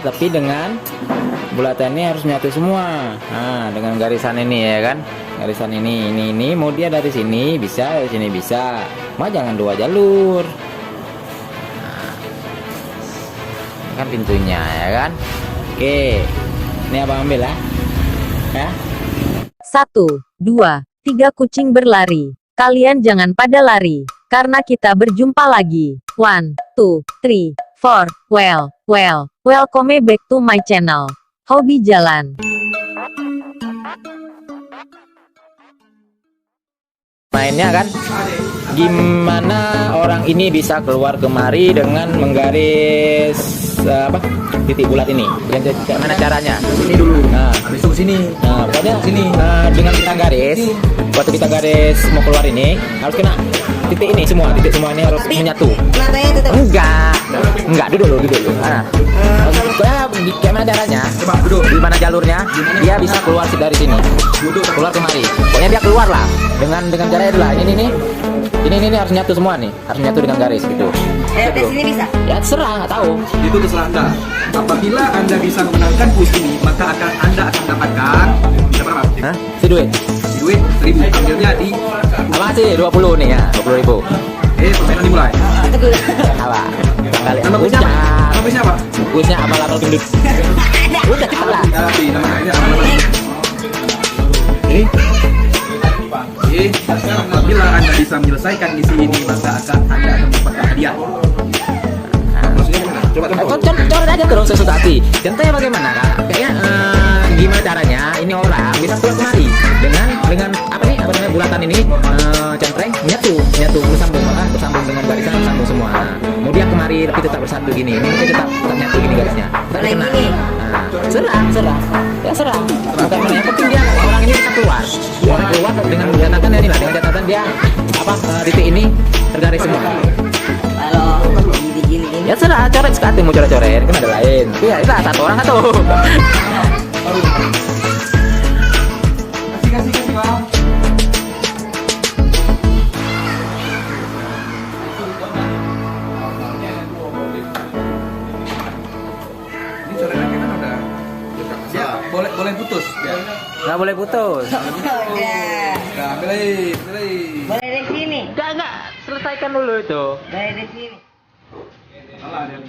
tapi dengan bulatannya harus nyatu semua. Nah, dengan garisan ini ya kan, garisan ini mau dia dari sini bisa, dari sini bisa, cuma jangan dua jalur. Nah, ini kan pintunya ya kan. Oke, ini abang ambil ya. 1, 2, 3 kucing berlari. Kalian jangan pada lari, karena kita berjumpa lagi. 1, 2, 3, 4. Welcome back to my channel. Hobi jalan. Mainnya kan, gimana orang ini bisa keluar kemari dengan menggaris titik bulat ini? Gimana caranya? Sini dulu. Nah, Habis itu sini. Nah, pokoknya Sini. dengan kita garis, waktu kita garis mau keluar ini harus kena titik ini semua, titik semua ini harus menyatu. Matanya tetap. Enggak, duduk dulu. Nah, pokoknya gimana caranya? Coba duduk. Gimana jalurnya? Dia bisa keluar dari sini, Duduk. keluar kemari. Pokoknya dia keluar lah dengan cara itu lah. Ini harus nyatu semua nih, harus nyatu dengan garis gitu. Dari sini bisa. Ya terserah, nggak tahu. Itu terserah Anda. Apabila Anda bisa memenangkan kuis ini, maka Anda akan dapatkan bisa berapa? Hah? Si duit? Duit 1.000. Ambilnya di. Apa sih? 20 nih ya, 20.000. Permainan dimulai. Apa? Kali. Nama kuisnya apa? Nama kuisnya apa? Kuisnya abal-abal gendut. Udah cepet lah. Nama ini apa? Ini. Apabila Anda bisa menyelesaikan misi ini, maka Anda akan mendapatkan hadiah. Maksudnya gimana? Coba contoh. Coret aja terus sesuatu hati. Contohnya bagaimana kak? Kayaknya gimana caranya ini orang bisa keluar kemari dengan apa namanya bulatan ini centreng nyatu bersambung dengan garisan bersambung semua. Mau dia kemari tapi tetap bersatu gini. Ini tetap nyatu gini garisnya. Boleh gini. Nah, serah. Bukan yang penting dia orang ini bisa keluar dengan catatan ini lah, dengan catatan dia titik ini tergaris semua. Kalau gini. Ya serah, coret sekali mau coret-coret kan ada lain. Iya, itu satu orang satu. Kasih bang. Ini coretan kita udah. Ya, boleh putus ya. Nggak boleh putus. Udah. Nah, ambil lagi. Boleh dari sini. Enggak, selesaikan dulu itu. Dari sini. Salah dia.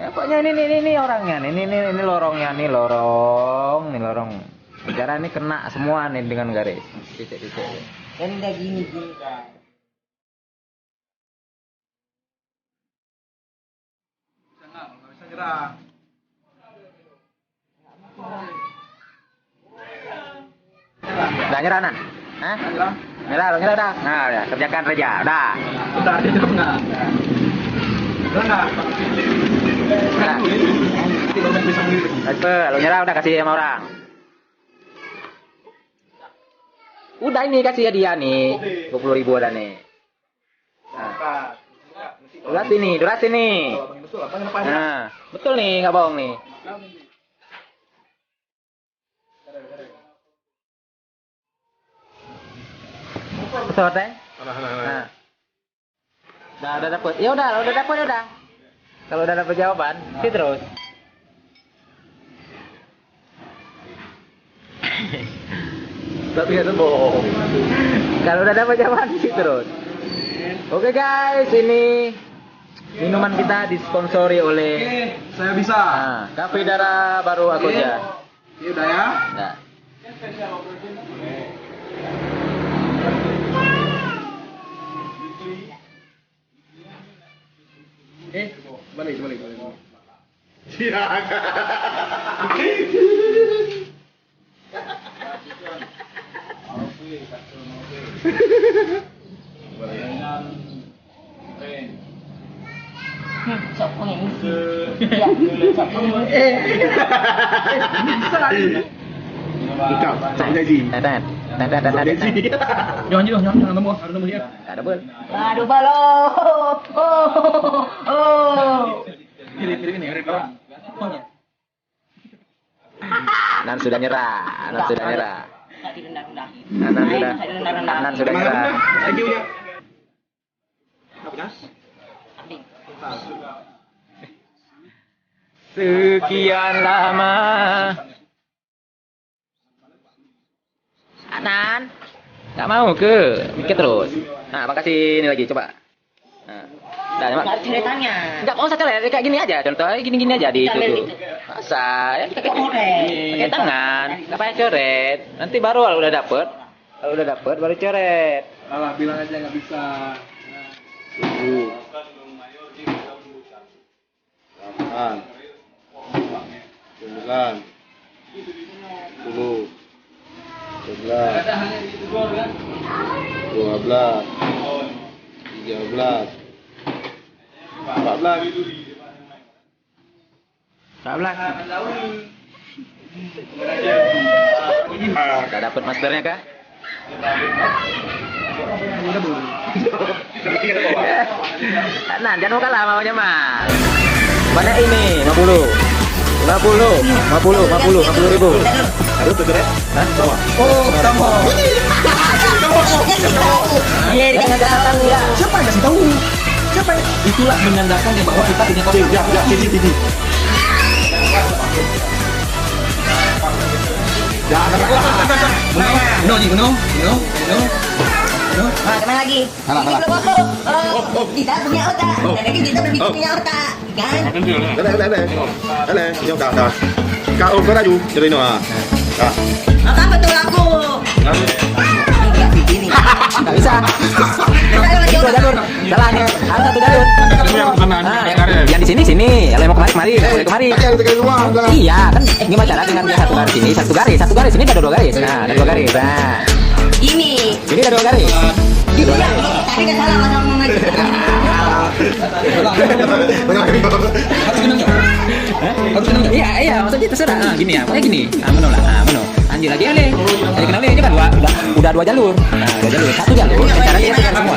Ya pokoknya ini orangnya, ini lorongnya, nih lorong. Bicara ini kena semua nih dengan garis. Titik-titik. Kan udah gini kan. Nggak bisa nyerah. Udah nyerah Nan? Hah? Nyerah dah. Nah, ya, kerjakan saja. Udah. Udah dia jawab nggak? Udah nggak? Nah, Nanti baru bisa milih. lo nyerah udah kasih sama orang. Udah ini kasih hadiah nih. 20.000 ada nih. Nah. Durasi nih. Nah, betul nih, nggak bohong nih. Pesawat deh. Nah. Udah dapet. Ya udah dapet udah. Kalau udah dapet jawaban, sih terus. Tapi nggak bohong. Kalau udah dapet jawaban, sih terus. Oke guys, ini minuman kita disponsori oleh Saya bisa. Cafe Dara baru aku aja. Ini udah ya. Nah. Balik. Sok pengisi. Iya, sok pengisi. Cakap janji. Jangan nemu ya. Ada bol. Aduh balo. Pilih ini. Nan sudah nyerah. Nggak direndang-rendang. Nan sudah nyerah. Lagi udah. Apa gas? Kambing. Sekian lama. Anan, nggak mau ke? Mikir terus. Nah, makasih ini lagi coba. Nah, Cari ceritanya. nggak mau usah coret, kayak gini aja. Contohnya gini-gini aja di itu Coret tuh. itu. Masa ya pakai Coret. pakai tangan, nggak pakai coret. Nanti baru kalau udah dapet baru coret. Alah, bilang aja nggak bisa. 7 8 9 10 11 12 13 14 Nggak dapet masternya kah? Nah, jangan mau kalah maunya mas. Banyak ini 50 ribu. harus tuh ya. Hah? Oh, ketemu. Iya, dikasih tahu ya. Siapa yang kasih tahu? Siapa? Itulah menandakan ya bahwa kita punya kopi. Ya, sini. Uno. Nah, kemana lagi? Salah. Kita punya otak. Jadi kita berpikir punya otak, kan? Đây, nhau cả. Kau có ra dù, cho đây nào. Đó. Maka betul aku. Enggak begini. Nggak bisa. Itu jalur. Jalannya harus satu jalur. Yang di sini. Kalau yang mau kemari. Kemari. Iya, kan gimana cara dengan dia satu garis ini ada 2 garis. Nah, ada 2 garis. Nah, Ini. ini ada 2 garis. Iya, tadi kan salah sama mama. Iya, maksudnya terserah. Nah, gini ya, pokoknya gini. Menu lah. Menu. Lanjut lagi Ale. Jadi kenapa ini kan udah 2 jalur. Nah, 2 jalur. Satu jalur. Caranya itu semua.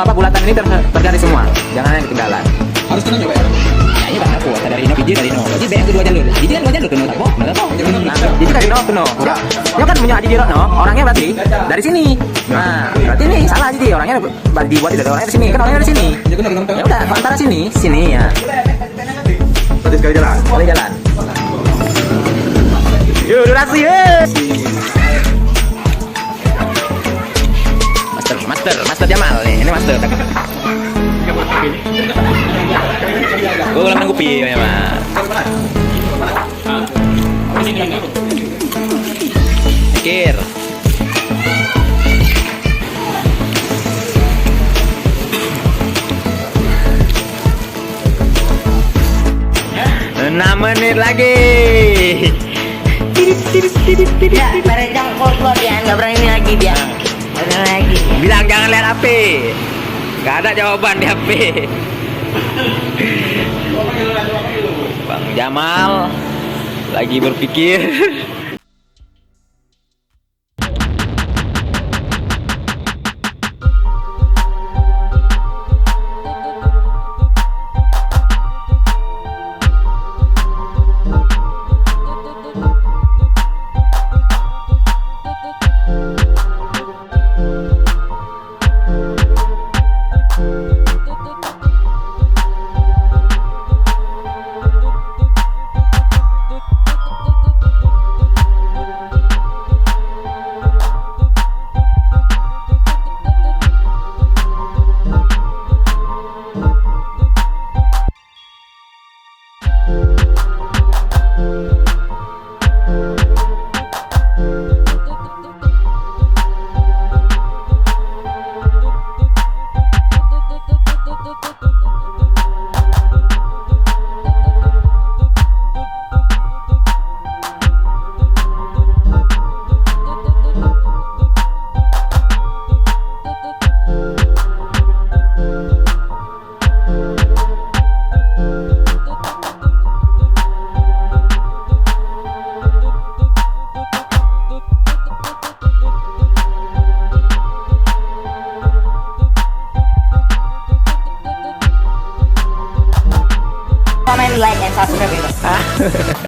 Apa bulatan ini tergaris semua. Jangan yang ketinggalan. Harus tenang ya, Pak. Nah, ini kan aku dari no biji dari no. Jadi banyak 2 jalur. Jadi kan 2 jalur kena tak? Nggak tahu. Jadi dari no ke no. Ya kan punya Adi no. Orangnya berarti dari sini. Nah, berarti ini salah jadi orangnya dibuat dari orangnya di sini. Kan orangnya dari sini. Ya udah antara sini ya. Berarti sekali jalan. Boleh jalan. Yuk, durasi. Master Jamal nih. Ini master. Gue ulang kopi ya, Mas. Mikir. Enam menit lagi. Ya, pada jangkau keluar dia nggak berani lagi dia. Berani lagi. Bilang jangan lihat HP. Gak ada jawaban di HP. Bang Jamal lagi berpikir. Comment, like, and subscribe itu.